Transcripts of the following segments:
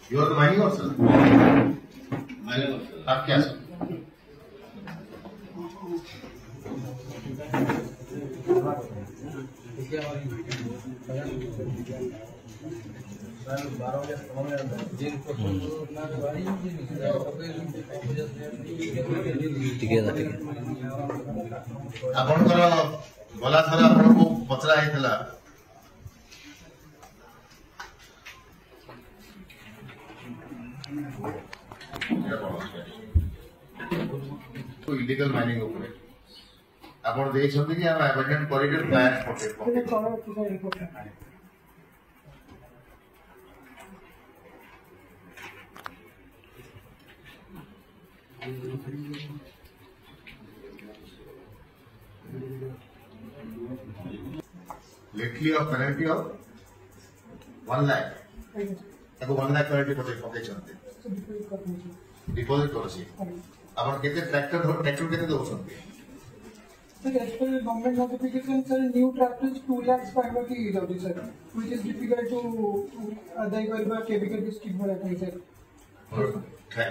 You are the mining officer? Mining officer. आप क्या sir? ଆପଣଙ୍କର ଗଲା ଥର ଆପଣଙ୍କୁ ପଚରା ହେଇଥିଲା इलीगल माइनिंग उपरे आपण देखिसथि कि हम अबंडेंट कॉरिडोर प्लान पटे lately of penalty of 1 lakh ताको 1 लाख पेनल्टी पटे पकेचंती डिपॉजिट करसी आपण केते ट्रैक्टर केते दोछंती Sir, as per the government notification, sir, new tractors 2 lakhs primarily is out, sir, which is difficult to adai by chemical scheme for that, sir.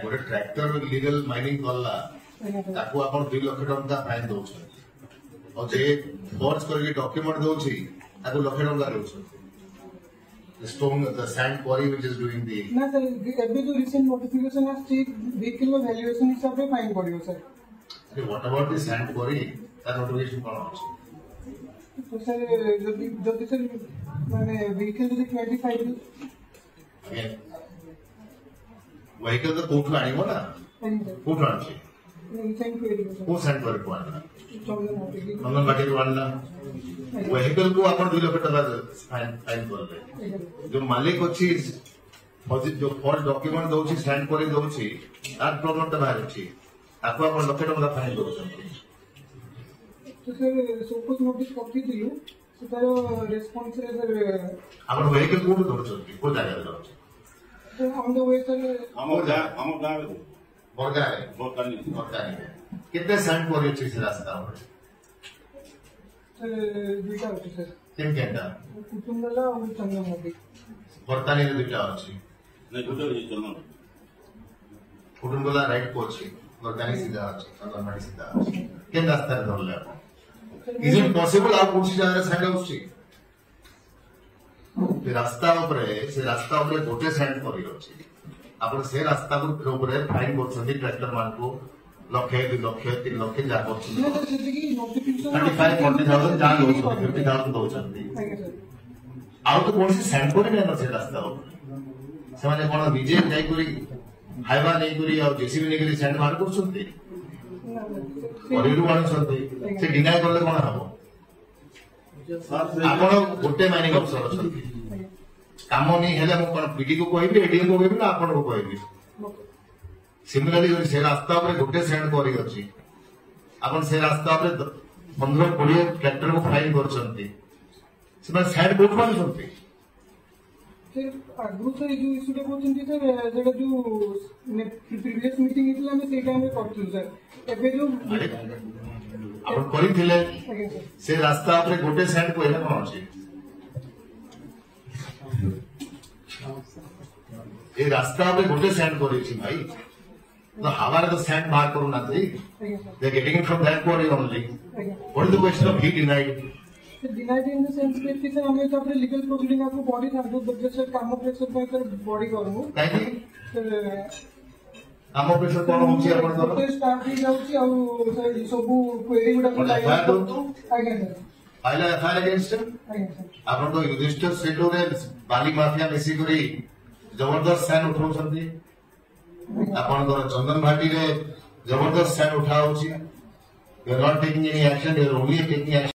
गोटे tractor legal mining करला ताको आपण 2 लाख टंका फाइन दोछंती और जे फोर्स करके document दोछि ताको लाख टंका दोछंती the stone the sand quarry which is doing the ना सर अभी जो recent notification है स्टेट व्हीकल वैल्यूएशन हिसाब से फाइन पड़ेगा sir what about the sand quarry that notification कौन अछि तो सर जब सर माने व्हीकल जो 25 again vehicle तो कोठु आनिबो ना कोठु आछि को सैंड क्वारी को आना नंदन बाटी को आना वेहिकल को आपण 2 लाख टका फाइन करले जो मालिक अछि जो फॉर डॉक्यूमेंट दोछि सैंड क्वारी दोछि आर प्रॉब्लम त बाहर अछि आपको आपण लाख टका फाइन दोछि तो सर सपोज नोटिस कॉपी दियो से तार रेस्पॉन्स रे सर आपण वेहिकल को दोछि को जागा दोछि तो ऑन द वे सर हमर गांव बरगारे कितने सैंड क्वारी अछि से रास्ता पर दुईटा अछि सर तीन केटा कुटुंबला और चंद्रमोदी बरतानी रे दुईटा अछि नहीं गुटे चलना कुटुंबला राइट को अछि बरतानी सीधा अछि चंद्रमाडी सीधा अछि केन रास्ता रे धरले आपण इज इट पॉसिबल आप कुछ जगह सैंड अछि रास्ता ऊपर गोटे सैंड क्वारी अछि आपण से रास्ता ऊपर फाइन करछन्ती ट्रैक्टर मान को लक्षे 2 लक्ष 3 लक्ष जा करछन्ती 35 40,000 जा दोछन्ती 50,000 दोछन्ती आउ तो कोन से सैंड क्वारी नै न से रास्ता ऊपर से माने कोन निजे जाई करी हाइवा नै करी और जेसीबी नै करी सैंड मार करछन्ती करिरु आनछन्ती से डिनाय करले कोन हबो आपण गोटे माइनिंग अफसर अछन्ती काम नहीं हेले मु कोन पीडी को कहबी एडीएम को कहबी ना आपण को कहबी सिमिलरली से रास्ता पर गोटे सैंड क्वारी अछि आपण से रास्ता पर 15-20 ट्रैक्टर को फाइन करछन्ती से सैंड कोठ मानछन्ती सर आगु सर जो इशू को चिंतित सर जेटा जो प्रीवियस मीटिंग इतला में से टाइम में करथु सर एबे जो आपण करिथिले से रास्ता पर गोटे सैंड को हेले कोन अछि ये रास्ता पे गोटे सैंड क्वारी भाई तो हमारे तो सैंड मार करू ना they getting it from that quarry only what is the question of he denied denied in the sense कि सर हमें तो अपने लीगल प्रोसीडिंग आपको बॉडी था जो सर काम प्रेशर पे सर बॉडी करू काहे काम प्रेशर कोन होची आपण तो स्टार्ट ही जाउची और सर सब क्वेरी गुडा को फायर दो तो आगे सर फाइल एफआईआर अगेंस्ट आपण तो युधिष्ठिर सेटो रे बाली माफिया मिसी करी जबरदस्त सैंड उठाउछन्ती आपण तो चंदन भाटी रे जबरदस्त सैंड उठाउछि you are not taking any action you are only taking